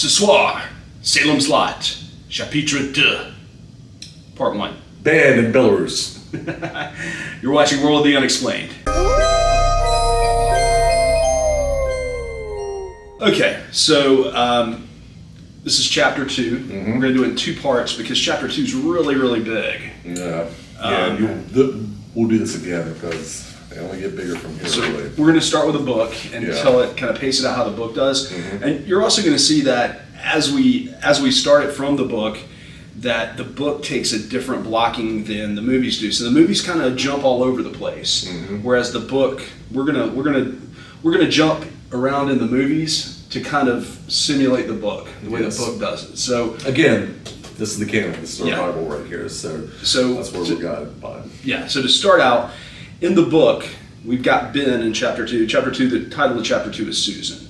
Ce soir, Salem's Lot, chapitre 2, part 1. Banned in Belarus. You're watching World of the Unexplained. Okay, so this is chapter 2. Mm-hmm. We're going to do it in 2 parts because chapter 2 is really, really big. Yeah. We'll do this again because they only get bigger from here. So really. we're going to start with a book and tell it, kind of pace it out how the book does. Mm-hmm. And you're also going to see that as we start it from the book, that the book takes a different blocking than the movies do. So the movies kind of jump all over the place, whereas the book we're gonna jump around in the movies to kind of simulate the book the way the book does it. So again, this is the canon. This is our Bible right here. So that's where we got it by. Yeah. So to start out in the book, we've got Ben in chapter 2. Chapter 2. The title of chapter 2 is Susan.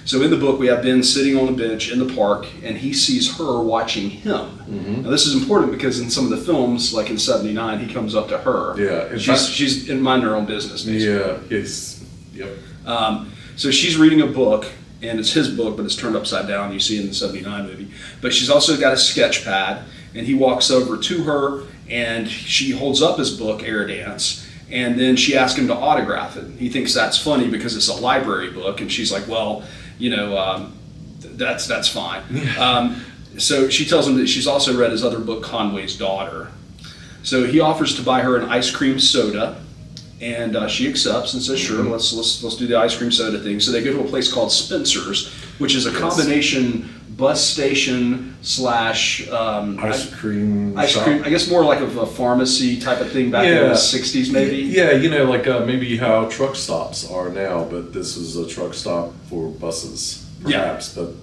So in the book, we have Ben sitting on a bench in the park, and he sees her watching him. Mm-hmm. Now this is important because in some of the films, like in '79, he comes up to her. Yeah, she's in minding her own business, basically. Yeah, yep. So she's reading a book, and it's his book, but it's turned upside down. You see in the '79 movie. But she's also got a sketch pad, and he walks over to her, and she holds up his book, Air Dance. And then she asks him to autograph it. He thinks that's funny because it's a library book, and she's like, well, that's fine. So she tells him that she's also read his other book, Conway's Daughter. So he offers to buy her an ice cream soda, and she accepts and says, sure, let's do the ice cream soda thing. So they go to a place called Spencer's, which is a combination bus station / ice cream. I guess more like a pharmacy type of thing back in the 60s, maybe. Yeah, like maybe how truck stops are now, but this was a truck stop for buses, perhaps. Yeah. But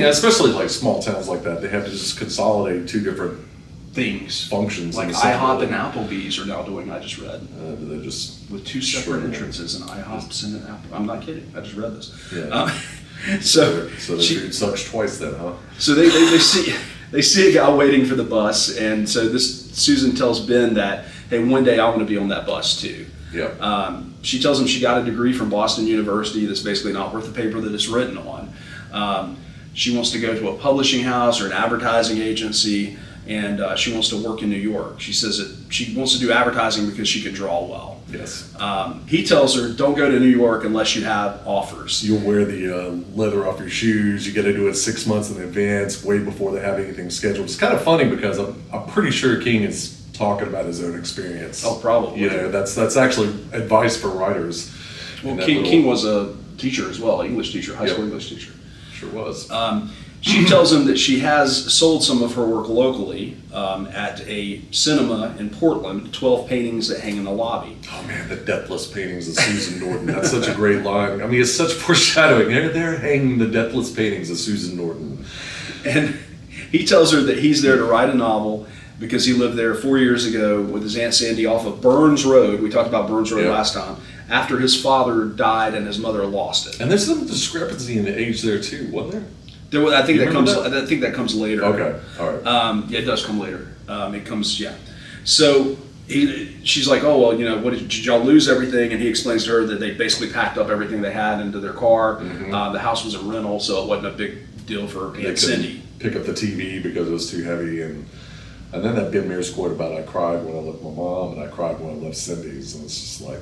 especially like small towns like that, they have to just consolidate 2 different things, functions. Like IHOP and Applebee's are now doing. I just read. They're just with 2 separate entrances, and IHOP's and an Apple. I'm not kidding. I just read this. Yeah. So the food sucks twice then, huh? So they see a guy waiting for the bus, and so this Susan tells Ben that, hey, one day I want to be on that bus too. Yeah. She tells him she got a degree from Boston University that's basically not worth the paper that it's written on. She wants to go to a publishing house or an advertising agency, and she wants to work in New York. She says that she wants to do advertising because she can draw well. Yes. He tells her, don't go to New York unless you have offers. You'll wear the leather off your shoes. You got to do it 6 months in advance, way before they have anything scheduled. It's kind of funny because I'm pretty sure King is talking about his own experience. Oh, probably. That's actually advice for writers. Well, King was a teacher as well, English teacher, high school English teacher. Sure was. She tells him that she has sold some of her work locally at a cinema in Portland, 12 paintings that hang in the lobby. Oh man, the deathless paintings of Susan Norton. That's such a great line. I mean, it's such foreshadowing. They're hanging the deathless paintings of Susan Norton. And he tells her that he's there to write a novel because he lived there 4 years ago with his Aunt Sandy off of Burns Road. We talked about Burns Road last time. After his father died and his mother lost it. And there's some discrepancy in the age there too, wasn't there? I think that comes later. Okay, all right. It does come later. It comes, So she's like, oh well, did y'all lose everything? And he explains to her that they basically packed up everything they had into their car. The house was a rental, so it wasn't a big deal for Aunt Cindy. Pick up the TV because it was too heavy, and then that Ben Mears quote about I cried when I left my mom and I cried when I left Cindy's, and it's just like,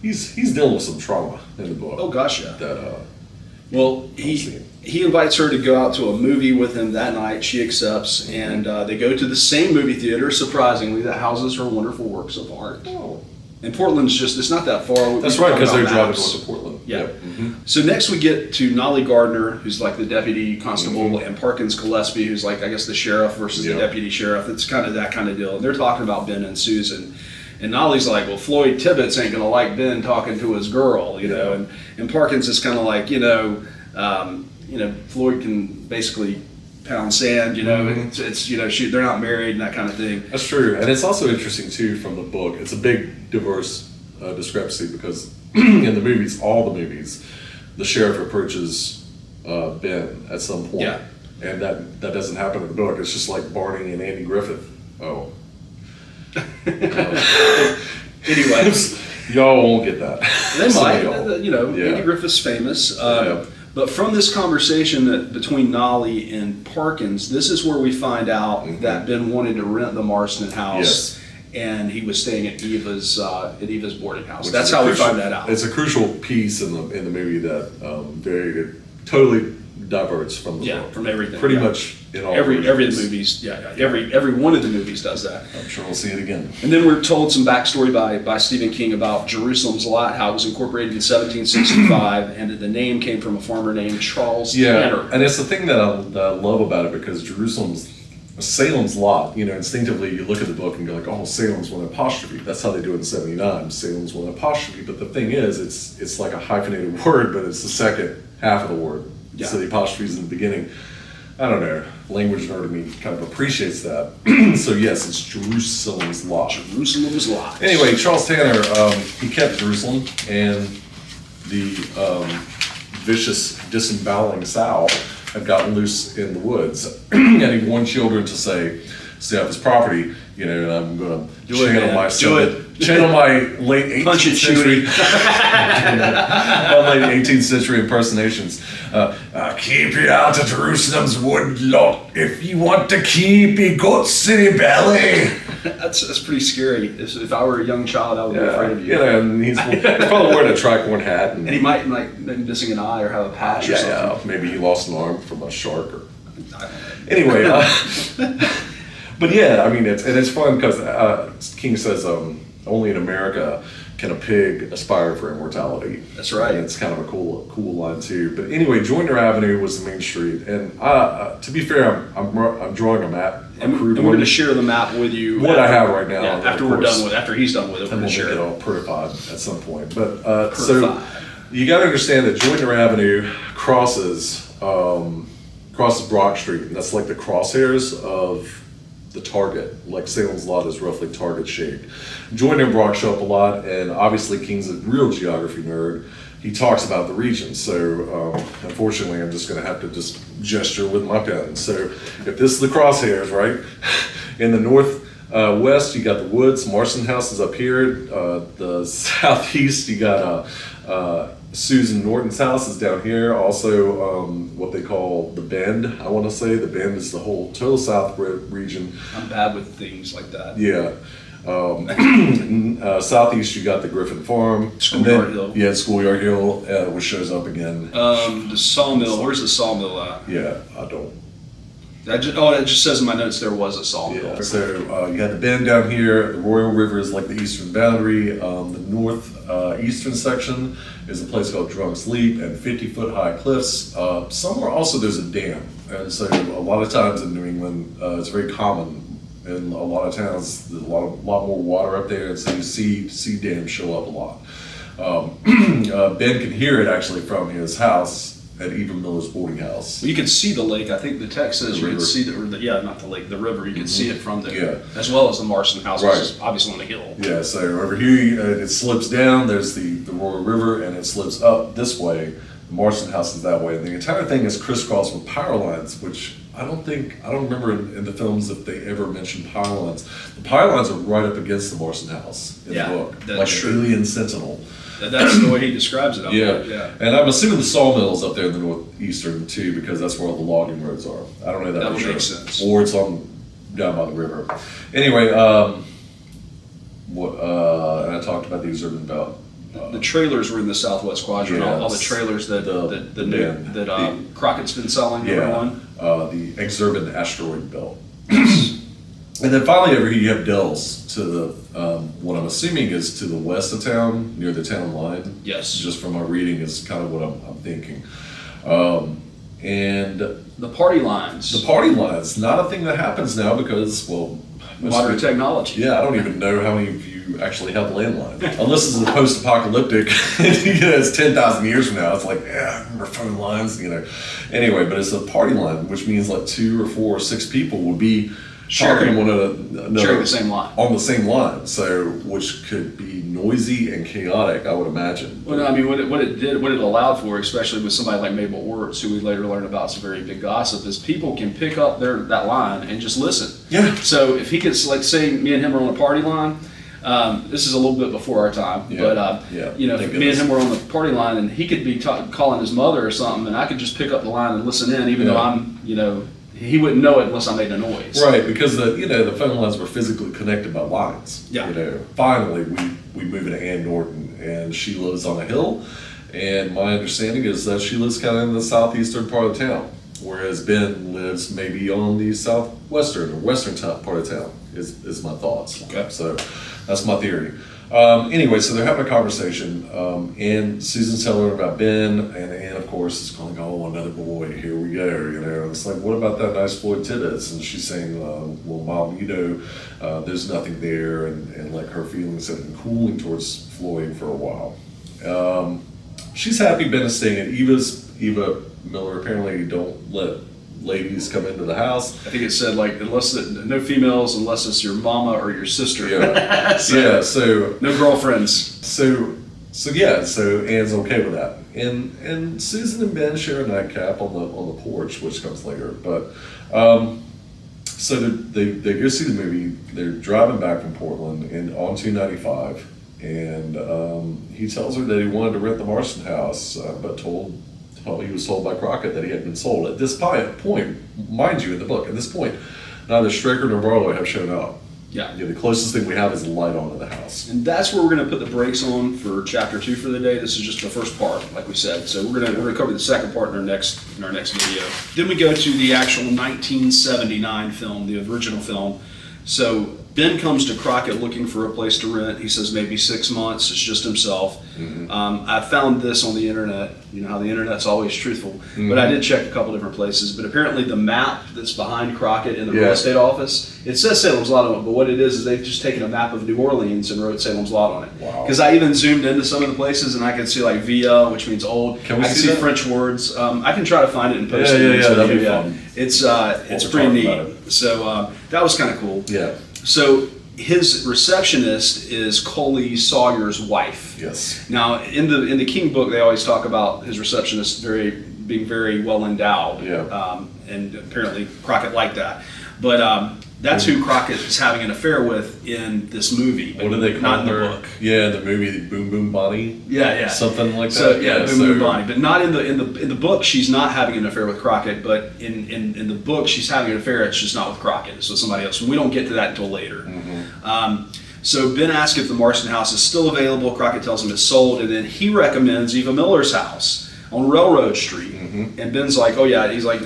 he's dealing with some trauma in the book. Oh gosh, yeah. Well, he invites her to go out to a movie with him that night. She accepts, and they go to the same movie theater, surprisingly, that houses her wonderful works of art. Oh. And Portland's it's not that far. That's right, because they're driving to Portland. Yeah. So next we get to Nolly Gardner, who's like the deputy constable, and Parkins Gillespie, who's like, I guess, the sheriff versus the deputy sheriff. It's kind of that kind of deal. And they're talking about Ben and Susan. And Nolly's like, well, Floyd Tibbetts ain't going to like Ben talking to his girl, And Parkins is kind of like, Floyd can basically pound sand, it's they're not married and that kind of thing. That's true. And it's also interesting, too, from the book. It's a big, diverse discrepancy because in the movies, all the movies, the sheriff approaches Ben at some point. Yeah. And that doesn't happen in the book. It's just like Barney and Andy Griffith. Oh. Anyway, y'all won't get that. They might. Andy Griffith's famous. But from this conversation between Nolly and Parkins, this is where we find out that Ben wanted to rent the Marston house. Yes. And he was staying at Eva's boarding house. Which That's is a how we crucial- find that out. It's a crucial piece in the movie that it totally diverts from the book. From everything. Pretty yeah. much in all every versions. of the movies. Every one of the movies does that. I'm sure we'll see it again. And then we're told some backstory by Stephen King about Jerusalem's Lot, how it was incorporated in 1765, and that the name came from a farmer named Charles Tanner. And it's the thing that I love about it, because Salem's Lot, instinctively you look at the book and go like, oh, Salem's with an apostrophe. That's how they do it in 79. Salem's with an apostrophe. But the thing is, it's like a hyphenated word, but it's the second half of the word. Yeah. So the apostrophe is in the beginning. I don't know. Language nerd of me kind of appreciates that. So yes, it's Jerusalem's Lot. Jerusalem's Lot. Anyway, Charles Tanner, he kept Jerusalem, and the vicious, disemboweling sow had gotten loose in the woods, and he warned children to stay off his property. And I'm going to channel my late 18th century, my late 18th century impersonations. Keep you out of Jerusalem's wood lot if you want to keep your good city belly. That's pretty scary. If I were a young child, I would be afraid of you. And he's probably wearing a tricorn hat. And he might be missing an eye or have a patch or something. Yeah, maybe he lost an arm from a shark. Anyway, but yeah, I mean, it's fun because King says only in America can a pig aspire for immortality. That's right. And it's kind of a cool line too. But anyway, Joyner Avenue was the main street, and to be fair, I'm drawing a map. And we're going to share the map with you. What I have right now. Yeah, after he's done with it, and we'll share make it it. all pertified at some point. But so you got to understand that Joyner Avenue crosses Brock Street, and that's like the crosshairs of the target. Like Salem's Lot is roughly target shaped. Joyner and Brock show up a lot, and obviously King's a real geography nerd. He talks about the region, so unfortunately I'm just going to have to just gesture with my pen. So if this is the crosshairs, right? In the northwest, you got the woods. Marston House is up here. The southeast, you got Susan Norton's house is down here. Also, what they call the Bend. I want to say the Bend is the whole total south region. I'm bad with things like that. Yeah. Southeast, you got the Griffin Farm. Schoolyard Hill. Yeah, Schoolyard Hill, which shows up again. The sawmill. Where's the sawmill at? Yeah, I don't. It just says in my notes there was a sawmill. Yeah. So you got the Bend down here. The Royal River is like the eastern boundary. The northeastern section is a place called Drunk's Leap and 50-foot high cliffs. Somewhere also there's a dam, and so a lot of times in New England, it's very common. In a lot of towns, there's a lot more water up there, and so you see dams show up a lot. Ben can hear it actually from his house at Eva Miller's boarding house. Well, you can see the lake. I think the text says The you can river. see not the lake, the river. You can see it from there, Yeah. as well as the Marston house, which Right. is obviously on the hill. Yeah, so over here it slips down. There's the Royal River, and it slips up this way. The Marston House is that way, and the entire thing is crisscrossed with power lines, which I don't remember in the films if they ever mentioned power lines. The power lines are right up against the Marston House in Yeah, the book, that's like true. an alien sentinel. That's the way he describes it. Yeah, and I'm assuming the sawmill's up there in the northeastern too, because that's where all the logging roads are. I don't know that That for would sure. make sense. Or it's on down by the river. Anyway, and I talked about the exurban belt. The trailers were in the southwest quadrant. All the Yes. trailers that The Crockett's been selling. Everyone. The exurban asteroid belt. And then finally over here you have Dells to the, what I'm assuming is to the west of town, near the town line. Yes. Just from my reading is kind of what I'm thinking. And The party lines. the party line's not a thing that happens now because, well, Modern technology. yeah, I don't even know how many of you actually have landline. Unless it's a post-apocalyptic, it's 10,000 years from now. It's like, yeah, I remember phone lines, Anyway, but it's a party line, which means like 2 or 4 or 6 people will be talking to one another sharing the same line. on the same line. So, which could be noisy and chaotic, I would imagine. Well, I mean, what it allowed for, especially with somebody like Mabel Orts, who we later learn about some very big gossip, is people can pick up that line and just listen. Yeah. So if he could, like, say me and him are on a party line, This is a little bit before our time, but you know, if me and him were on the party line, and he could be calling his mother or something, and I could just pick up the line and listen in, even though I'm, you know, he wouldn't know it unless I made a noise. Right, because the phone lines were physically connected by lines. Yeah. You know, finally we move into Ann Norton, and she lives on a hill, and my understanding is that she lives kind of in the southeastern part of town, whereas Ben lives maybe on the southwestern or western top part of town. Is my thoughts. Okay. So that's my theory. Anyway, so they're having a conversation, and Susan's telling her about Ben, and Ann, of course, is going, oh, another boy, here we go, you know. And it's like, what about that nice boy Tibbetts? And she's saying, well, Mom, you know, there's nothing there, and like her feelings have been cooling towards Floyd for a while. She's happy Ben is staying at Eva Miller apparently don't let ladies come into the house. I think it said like no females unless it's your mama or your sister. Yeah. So no girlfriends. So Ann's okay with that. And Susan and Ben share a nightcap on the porch, which comes later. But so they go see the movie. They're driving back from Portland and on 295, and he tells her that he wanted to rent the Marston house, but he was told by Crockett that he had been sold. At this point, mind you, in the book, at this point, neither Straker nor Barlow have shown up. Yeah. The closest thing we have is light on in the house. And that's where we're going to put the brakes on for chapter 2 for the day. This is just the first part, like we said. So we're going to cover the second part in our next video. Then we go to the actual 1979 film, the original film. So Ben comes to Crockett looking for a place to rent. He says maybe 6 months. It's just himself. Mm-hmm. I found this on the internet. You know how the internet's always truthful. Mm-hmm. But I did check a couple different places. But apparently the map that's behind Crockett in the real estate office, it says Salem's Lot on it. But what it is they've just taken a map of New Orleans and wrote Salem's Lot on it. Wow. Because I even zoomed into some of the places and I could see like Via, which means old. Can we I can see that? French words. I can try to find it and post it. Yeah, that'd be fun. It's pretty neat. So that was kind of cool. Yeah. So his receptionist is Coley Sawyer's wife. Yes. Now in the King book, they always talk about his receptionist being very well endowed. Yeah. And apparently Crockett liked that. But that's who Crockett is having an affair with in this movie. What do they call not her? In the book. Yeah, the movie Boom Boom Bonnie. Yeah. Something like that. So Boom Boom Bonnie, but not in the book. She's not having an affair with Crockett, but in the book she's having an affair. It's just not with Crockett. It's with somebody else. We don't get to that until later. Mm-hmm. So Ben asks if the Marston house is still available. Crockett tells him it's sold, and then he recommends Eva Miller's house on Railroad Street. Mm-hmm. And Ben's like, oh yeah. He's like,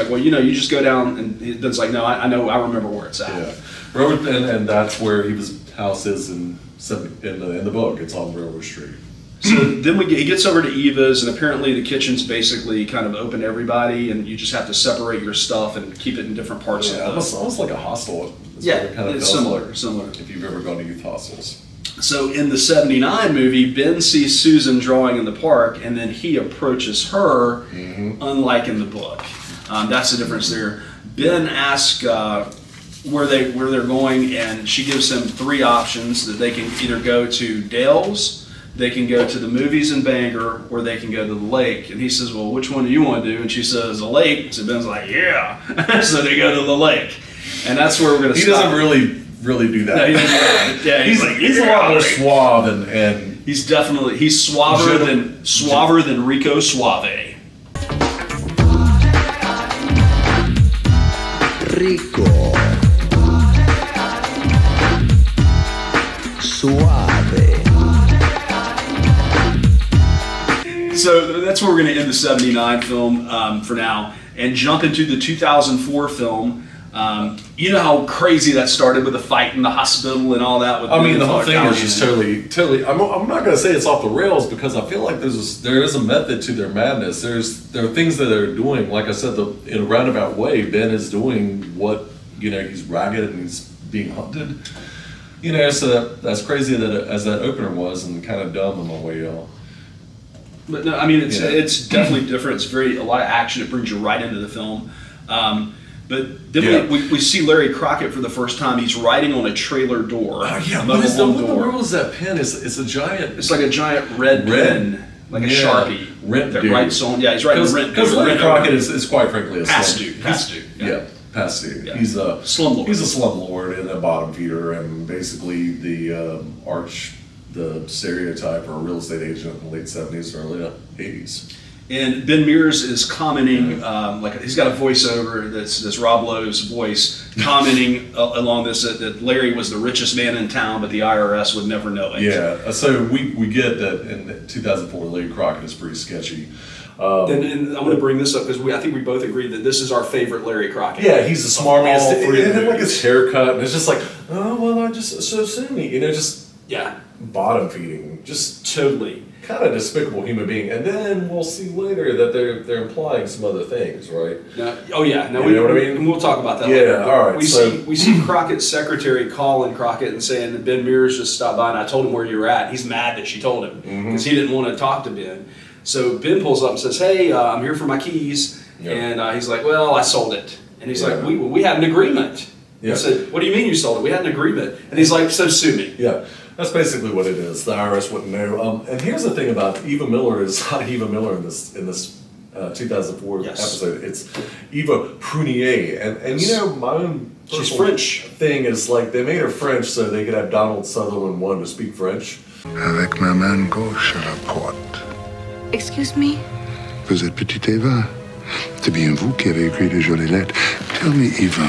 well, you know, you just go down. And Ben's like, no, I know, I remember where it's at. Yeah, Railroad, and that's where Eva's house is in the book. It's on Railroad Street. So then he gets over to Eva's, and apparently the kitchen's basically kind of open to everybody, and you just have to separate your stuff and keep it in different parts of the. Almost like a hostel. It's similar. If you've ever gone to youth hostels. So in the 79 movie, Ben sees Susan drawing in the park, and then he approaches her, unlike in the book. That's the difference there. Ben asks where they're going, and she gives him 3 options that they can either go to Dale's, they can go to the movies in Bangor, or they can go to the lake. And he says, well, which one do you want to do? And she says, the lake. So Ben's like, yeah. So they go to the lake. And that's where we're going to stop. He doesn't really do that. No, he doesn't do that. Yeah, he's a lot more suave and he's suaver than Rico Suave. Rico Suave. So that's where we're going to end the 79 film for now and jump into the 2004 film. You know how crazy that started with the fight in the hospital and all that. The whole thing is just totally. I'm not going to say it's off the rails because I feel like there is a method to their madness. There are things that they're doing. Like I said, in a roundabout way, Ben is doing what he's ragged and he's being hunted. So that's crazy as that opener was, and kind of dumb in my way, y'all. But no, I mean it's definitely different. It's a lot of action. It brings you right into the film. But then we see Larry Crockett for the first time. He's writing on a trailer door. What the world is that pen? It's a giant. It's like a giant red pen, like a Sharpie. Rent that dude. writes on. Yeah, he's writing rent. Because Larry Crockett is quite frankly a has to. Yeah. Pasadena. Yeah. He's a Slumlord. He's a slumlord and a bottom feeder, and basically the stereotype or real estate agent in the late 70s, early 80s. And Ben Mears is commenting, like he's got a voiceover that's Rob Lowe's voice commenting along this that Larry was the richest man in town, but the IRS would never know it. Yeah, so we get that in 2004, Larry Crockett is pretty sketchy. And I'm going to bring this up because I think we both agree that this is our favorite Larry Crockett. Yeah, he's the smarmiest. All three And of then like movies. his haircut, and it's just like, oh well, I just so assuming, just Yeah, bottom feeding, just totally. kind of despicable human being. And then we'll see later that they're implying some other things, right? Now, You know what I mean? And we'll talk about that Yeah, later. all right, We see Crockett's secretary calling Crockett and saying that Ben Mears just stopped by and I told him where you were at. He's mad that she told him because he didn't want to talk to Ben. So Ben pulls up and says, "Hey, I'm here for my keys," Yeah. and he's like, "Well, I sold it." And he's Yeah. like, "We had an agreement." Yeah. I said, "What do you mean you sold it? We had an agreement." And he's like, "So sue me." Yeah, that's basically what it is. The IRS wouldn't know. And here's the thing about Eva Miller is not Eva Miller in this 2004 Yes. episode. It's Eva Prunier, and my own She's personal French. thing is like they made her French so they could have Donald Sutherland one to speak French. Avec ma main gauche à la porte. Excuse me? Vous êtes petite Eva. C'est bien vous qui avez écrit de jolies lettres. Tell me, Eva,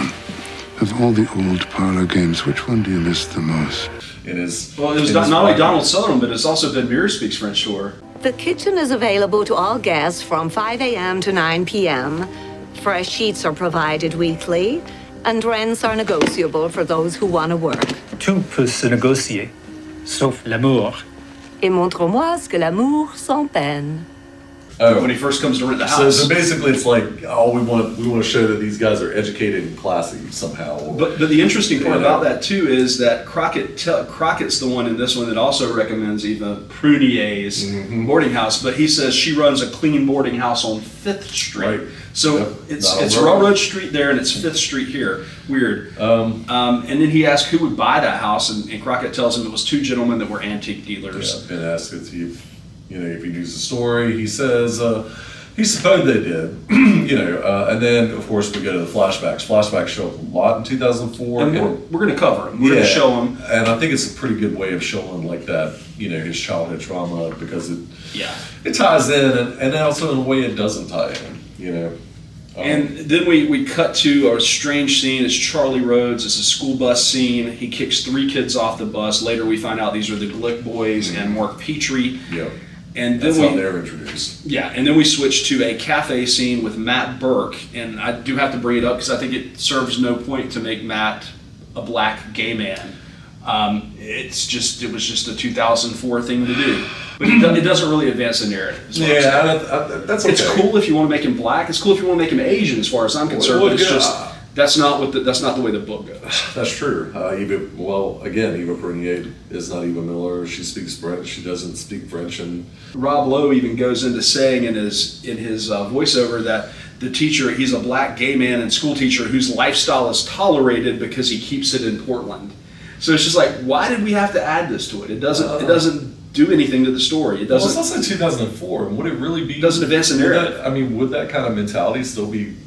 of all the old parlor games, which one do you miss the most? In his Well, it was in not his only pocket. Donald Sutherland, but it's also Ben Mears speaks French to her. The kitchen is available to all guests from 5 a.m. to 9 p.m. Fresh sheets are provided weekly, and rents are negotiable for those who want to work. Tout peut se négocier, sauf l'amour. Et montre-moi ce que l'amour sans peine. Oh. When he first comes to rent the So, house. so basically, it's like, oh, we want to show that these guys are educated and classy somehow. But the interesting part Yeah. about that too is that Crockett's the one in this one that also recommends Eva Prunier's boarding house, but he says she runs a clean boarding house on 5th Street. Right. So Yep. it's Not it's on Railroad. Railroad Street there and it's 5th Street here. Weird. And then he asked who would buy that house, and Crockett tells him it was two gentlemen that were antique dealers. Yeah, Ben asks if he knows the story. He says he supposed they did, and then of course we go to the flashbacks. Flashbacks show up a lot in 2004. And we're going to cover them. We're going to show them. And I think it's a pretty good way of showing like that, his childhood trauma, because it ties in, and also in a way it doesn't tie in, And then we cut to a strange scene. It's Charlie Rhodes. It's a school bus scene. He kicks 3 kids off the bus. Later we find out these are the Glick boys and Mark Petrie. Yeah. And That's then how they're introduced. Yeah, and then we switch to a cafe scene with Matt Burke, and I do have to bring it up because I think it serves no point to make Matt a black gay man. It was just a 2004 thing to do, but it doesn't really advance the narrative. is what I'm saying. Yeah, that's okay. It's cool if you want to make him black. It's cool if you want to make him Asian, as far as I'm concerned. Well, But it's yeah. just that's not the way the book goes. That's true. Eva Prunier is not Eva Miller. She speaks French. She doesn't speak French, and Rob Lowe even goes into saying in his voiceover that the teacher, he's a black gay man and school teacher whose lifestyle is tolerated because he keeps it in Portland. So it's just like, why did we have to add this to it? It doesn't do anything to the story. It well, it's doesn't. also 2004. And would it really be? Doesn't advance the narrative. Would that kind of mentality still be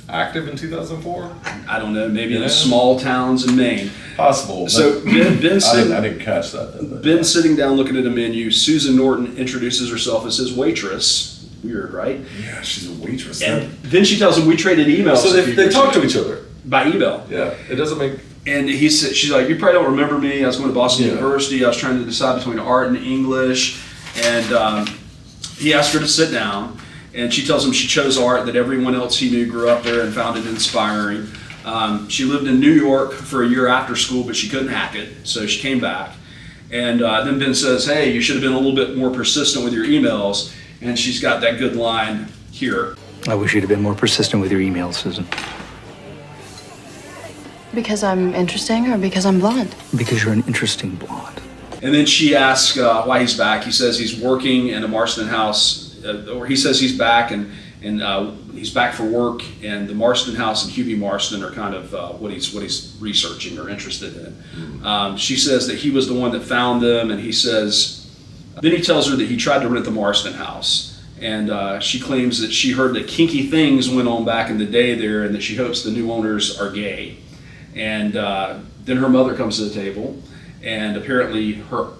active in 2004? I don't know. Maybe Yeah. in small towns in Maine. Possible. So but Ben's I sitting, didn't catch that. Then, but- Ben's sitting down looking at a menu. Susan Norton introduces herself as his waitress. Weird, right? Yeah, she's a waitress. And then she tells him we traded emails. So a few they years talk to ago." each other. By email. Yeah, it doesn't make. And she's like, you probably don't remember me. I was going to Boston Yeah. University. I was trying to decide between art and English. And he asked her to sit down. And she tells him she chose art, that everyone else he knew grew up there and found it inspiring. She lived in New York for a year after school, but she couldn't hack it. So she came back. And then Ben says, hey, you should have been a little bit more persistent with your emails. And she's got that good line here. I wish you'd have been more persistent with your emails, Susan. Because I'm interesting or because I'm blonde? Because you're an interesting blonde. And then she asks why he's back. He says he's working in a Marston house, or he says he's back and he's back for work. And the Marston house and Hubie Marston are kind of what he's researching or interested in. She says that he was the one that found them, and he says, then he tells her that he tried to rent the Marston house, And she claims that she heard that kinky things went on back in the day there, and that she hopes the new owners are gay. And then her mother comes to the table, and apparently her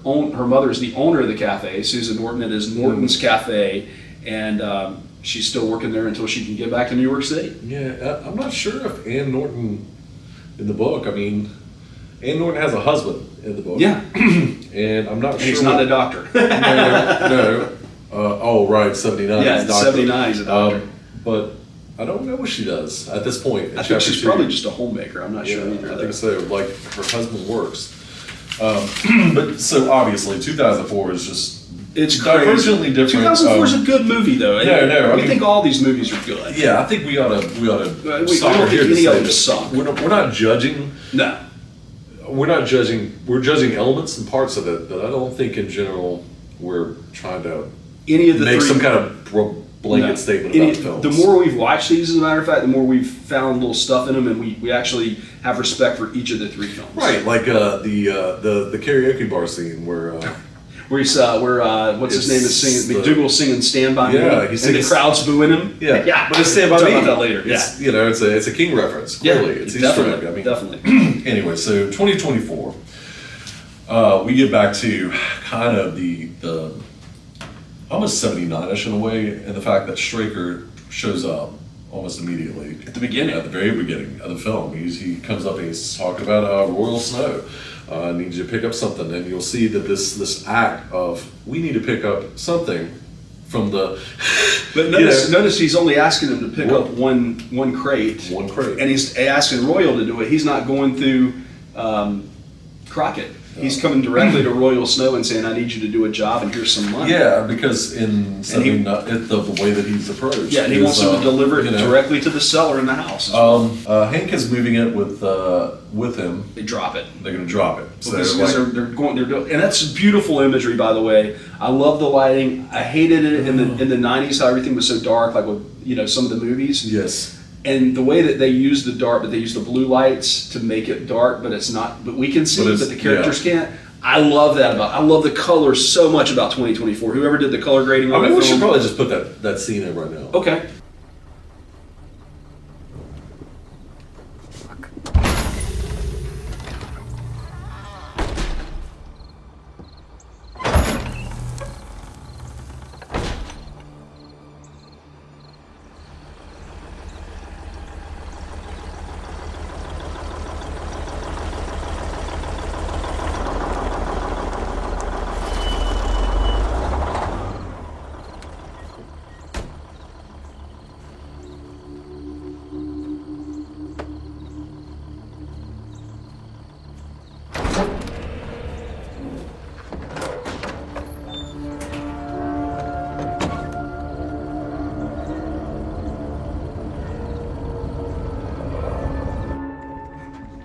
mother is the owner of the cafe, Susan Norton. It is Norton's Cafe, and she's still working there until she can get back to New York City. Yeah, I'm not sure if Ann Norton in the book. I mean, Ann Norton has a husband in the book. Yeah, and I'm not sure. He's not a doctor. No. Oh, right, 79. Yeah, he's a doctor. 79. He's a doctor. But I don't know what she does at this point. In I think she's chapter 2. probably just a homemaker. I'm not sure either. I think so. Like her husband works. But so obviously, 2004 is just It's divergently different. 2004 is a good movie, though. No, I think all these movies are good. Yeah, I think we ought to we stop don't here think to any of say them that suck. we're not judging. No. We're not judging. We're judging elements and parts of it, but I don't think in general we're trying to Any of the make three, some kind of blanket statement about films. The more we've watched these, as a matter of fact, the more we've found little stuff in them, and we actually have respect for each of the three films. Right, like the karaoke bar scene where what's his name is singing? McDougal's singing "Stand by Me," Yeah, and the crowd's booing him. yeah, but it's Stand By We'll Me. talk about that later. It's, Yeah, it's a King reference. Clearly, it's Easter egg. I mean, definitely. Anyway, so 2024, we get back to kind of the almost 79ish in a way, and the fact that Straker shows up almost immediately At the beginning. at the very beginning of the film. He comes up and he's talking about Royal Snow. I need you to pick up something, and you'll see that this act of we need to pick up something from the. But notice he's only asking him to pick up one crate. One crate. And he's asking Royal to do it. He's not going through Crockett. He's coming directly to Royal Snow and saying, "I need you to do a job, and here's some money." Yeah, because in the way that he's approached. Yeah, and he wants him to deliver it directly to the seller in the house. Hank is moving it with him. They drop it. They're going to drop it. So Because like, they're doing, and that's beautiful imagery, by the way. I love the lighting. I hated it in the '90s how everything was so dark, like with some of the movies. yes. And the way that they use the dark, but they use the blue lights to make it dark, but it's not. But we can see, but the characters can't. I love that I love the colors so much about 2024. Whoever did the color grading on I mean, that we film. should probably just put that scene in right now. Okay.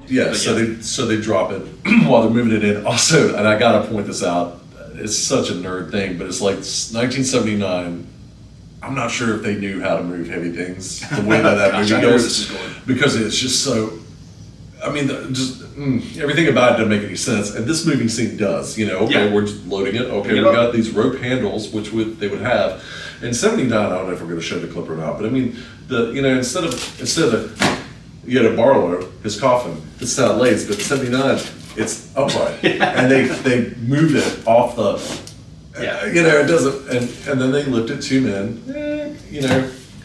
Yeah, so they drop it while they're moving it in. Also, and I gotta point this out, it's such a nerd thing, but it's like 1979. I'm not sure if they knew how to move heavy things the way that Gosh, movie I know where goes, this is going. because it's just so. I mean, everything about it doesn't make any sense, and this moving scene does. Okay, we're just loading it. Okay, we got these rope handles, which they would have. In '79, I don't know if we're going to show the clip or not, but I mean, instead of you had to Barlow, his coffin, it's not lays, but in '79, it's upright, and they moved it off the. It doesn't, and then they lifted 2 men.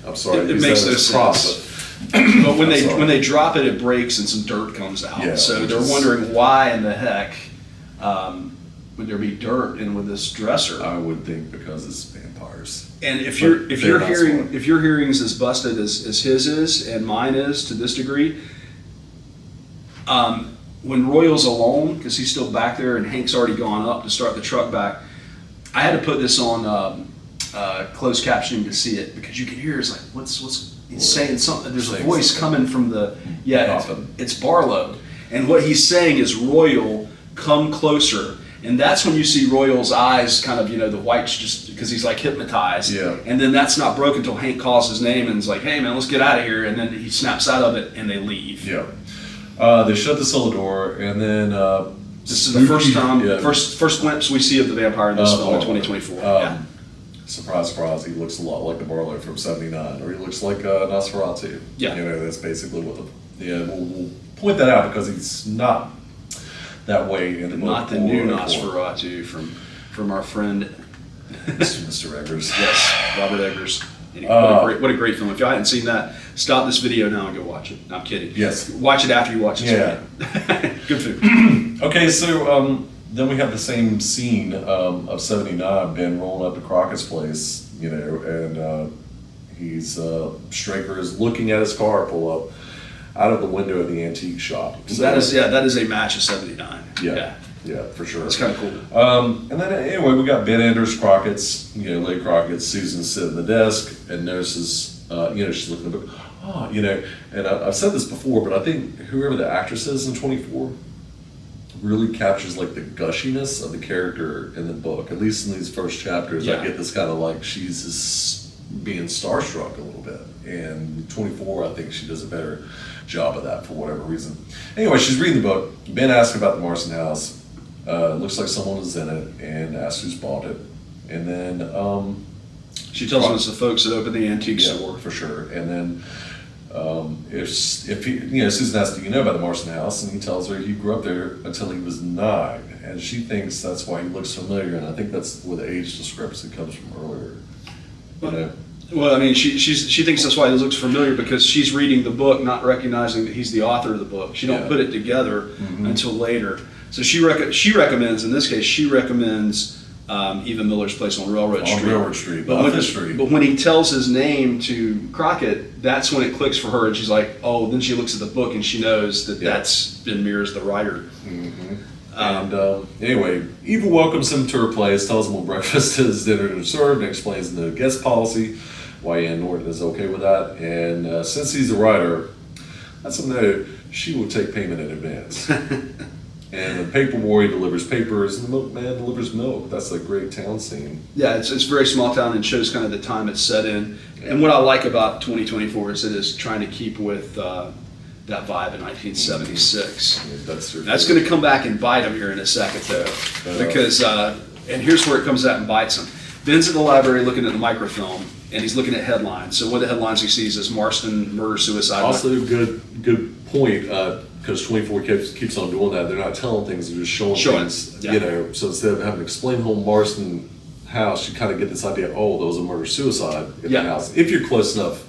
I'm sorry, It makes no sense. But when they drop it, it breaks and some dirt comes out. Yeah, so they're wondering why in the heck would there be dirt in with this dresser? I would think because it's vampires. And if But your they're not hearing smart. if your hearing's as busted as his is and mine is to this degree, when Royal's alone because he's still back there and Hank's already gone up to start the truck back, I had to put this on closed captioning to see it because you can hear it's like what's he's saying something. There's a Saying voice something. coming from the Coffin. it's Barlow, and what he's saying is Royal, come closer. And that's when you see Royal's eyes kind of, the whites just because he's like hypnotized. Yeah. And then that's not broken until Hank calls his name and is like, hey man, let's get out of here. And then he snaps out of it and they leave. Yeah. They shut the cellar door, and then This is the first time, yeah. first glimpse we see of the vampire in this film in 2024. surprise, surprise, he looks a lot like the Barlow from '79, or he looks like Nosferatu. Yeah. You know, that's basically what we'll point that out because he's not that way in the book. Not the new Nosferatu from our friend Mr. Eggers. Yes, Robert Eggers. What a great film. If y'all hadn't seen that, stop this video now and go watch it. No, I'm kidding. Yes. Watch it after you watch this Yeah. video. Good food. Okay, so then we have the same scene of '79, Ben rolling up to Crockett's place, you know, and he's Straker is looking at his car pull up out of the window of the antique shop. So, that is a match of '79. Yeah, for sure. It's kind of cool. And then anyway, we got Ben enters Crockett's, you know, Lady Crockett's. Susan sitting at the desk and notices, you know, she's looking at the book. Oh, you know, and I've said this before, but I think whoever the actress is in 24 really captures like the gushiness of the character in the book. At least in these first chapters, Yeah. I get this kind of like she's just being starstruck a little bit. And 24, I think she does a better job of that for whatever reason. Anyway, she's reading the book. Ben asks about the Marston house. Looks like someone is in it, and asks who's bought it. And then She tells him it's the folks that opened the antique store. for sure. And then if he, you know, Susan asks, "Do you know about the Marston house?" And he tells her he grew up there until he was 9, and she thinks that's why he looks familiar. And I think that's where the age discrepancy comes from earlier. You know? Well, I mean, she thinks that's why he looks familiar because she's reading the book, not recognizing that he's the author of the book. She don't Yeah. put it together until later. So she recommends, in this case, Eva Miller's place on Railroad Street. On Railroad Street, But not when, Fifth Street. but when he tells his name to Crockett, that's when it clicks for her, and she's like, "Oh!" Then she looks at the book and she knows that that's Ben Mears, the writer. And anyway, Eva welcomes him to her place, tells him when breakfast is dinner is served, and explains the guest policy, why Ann Norton is okay with that. And since he's a writer, lets him know she will take payment in advance. And the paper boy delivers papers, and the milkman delivers milk. That's a great town scene. Yeah, it's very small town and shows kind of the time it's set in. And what I like about 2024 is it is trying to keep with that vibe in 1976. That's going to come back and bite him here in a second, though, because and here's where it comes out and bites him. Ben's at the library looking at the microfilm, and he's looking at headlines. So one of the headlines he sees is Marston murder suicide. Also, good point. Because 24 keeps on doing that. They're not telling things; they're just showing things. Yeah. You know, so instead of having to explain the whole Marston house, you kind of get this idea. Oh, there was a murder suicide in the house. If you're close enough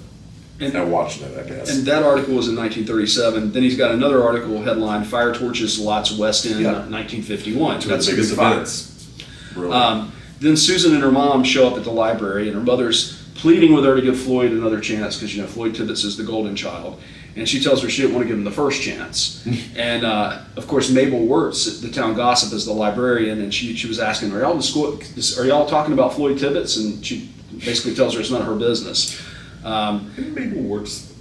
and watching it, I guess. And that article was in 1937. Then he's got another article headline: "Fire torches lots West End, 1951." Two That's of the biggest events. Really. Then Susan and her mom show up at the library, and her mother's pleading with her to give Floyd another chance because, you know, Floyd Tibbets is the golden child. And she tells her she didn't want to give him the first chance. And of course, Mabel Wirtz, the town gossip, is the librarian, and she was asking, "Are y'all talking about Floyd Tibbets?" And she basically tells her it's none of her business. Isn't Mabel Wirtz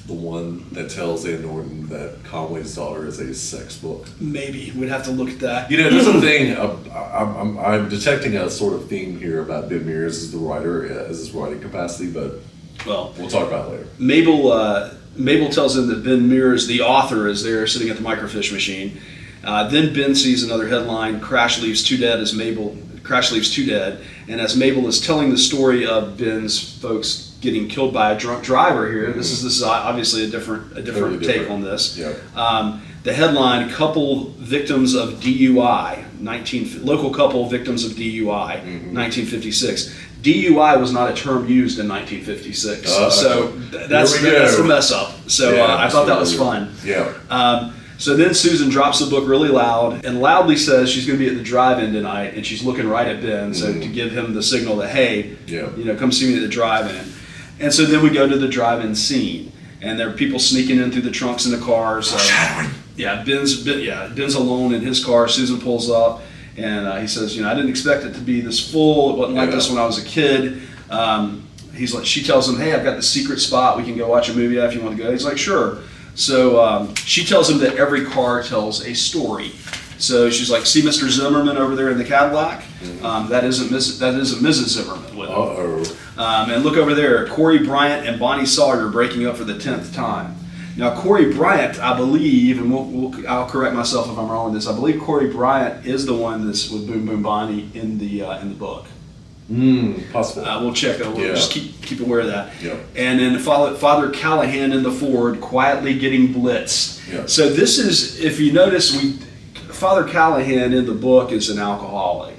the one that tells Ann Norton that Conway's daughter is a sex book? Maybe we'd have to look at that. You know, there's a thing. I'm detecting a sort of theme here about Ben Mears as the writer, as his writing capacity, but Well, we'll talk about it later. Mabel tells him that Ben Mears, the author, is there sitting at the microfiche machine. Then Ben sees another headline: "Crash leaves 2 dead." Crash leaves 2 dead, and as Mabel is telling the story of Ben's folks getting killed by a drunk driver here, this is obviously a different Totally take different. on this. Yeah. The headline: "Couple victims of DUI." Local couple victims of DUI, 1956. DUI was not a term used in 1956, so that's the mess up. So Yeah, I thought that was fun. Yeah. So then Susan drops the book really loud and loudly says she's going to be at the drive-in tonight, and she's looking right at Ben, so to give him the signal that, hey, come see me at the drive-in. And so then we go to the drive-in scene, and there are people sneaking in through the trunks in the cars. Ben's alone in his car. Susan pulls up, and he says, "I didn't expect it to be this full. It wasn't like this when I was a kid." She tells him, "Hey, I've got the secret spot. We can go watch a movie if you want to go." He's like, "Sure." So she tells him that every car tells a story. So she's like, "See Mr. Zimmerman over there in the Cadillac? That isn't Mrs. Zimmerman with him. And look over there, Corey Bryant and Bonnie Sawyer breaking up for the 10th time." Now, Corey Bryant, I believe, and I'll correct myself if I'm wrong on this. I believe Corey Bryant is the one that's with Boom Boom Bonnie in the book. Possible. We'll check that. We'll Yeah. just keep aware of that. Yep. And then Father Callahan in the Ford, quietly getting blitzed. Yep. So this is, if you notice, Father Callahan in the book is an alcoholic,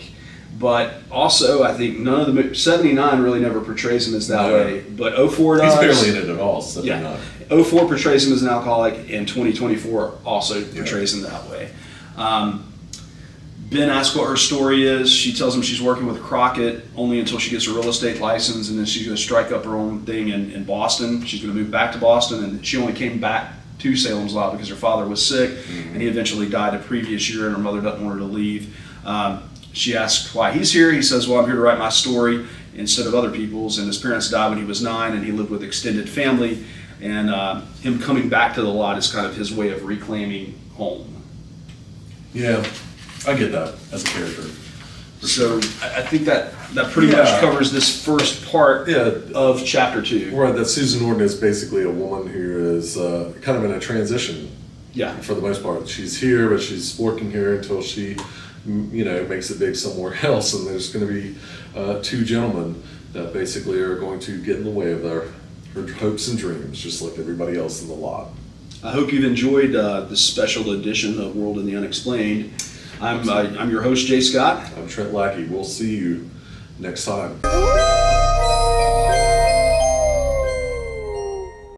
but also I think none of the 79 really never portrays him as that No. way, but 04 does. He's barely in it at all. 79. Yeah. 04 portrays him as an alcoholic, and 2024 also portrays him that way. Ben asks what her story is. She tells him she's working with Crockett only until she gets a real estate license, and then she's going to strike up her own thing in Boston. She's going to move back to Boston, and she only came back to Salem's Lot because her father was sick, and he eventually died a previous year, and her mother doesn't want her to leave. She asks why he's here. He says, well, I'm here to write my story instead of other people's, and his parents died when he was 9, and he lived with extended family, and him coming back to the lot is kind of his way of reclaiming home. Yeah, I get that as a character. So I think that pretty much covers this first part of chapter 2. Right, that Susan Norton is basically a woman who is kind of in a transition. Yeah. For the most part, she's here, but she's working here until she, makes it big somewhere else. And there's going to be 2 gentlemen that basically are going to get in the way of her hopes and dreams, just like everybody else in the lot. I hope you've enjoyed this special edition of World in the Unexplained. I'm your host, Jay Scott. I'm Trent Lackey. We'll see you next time.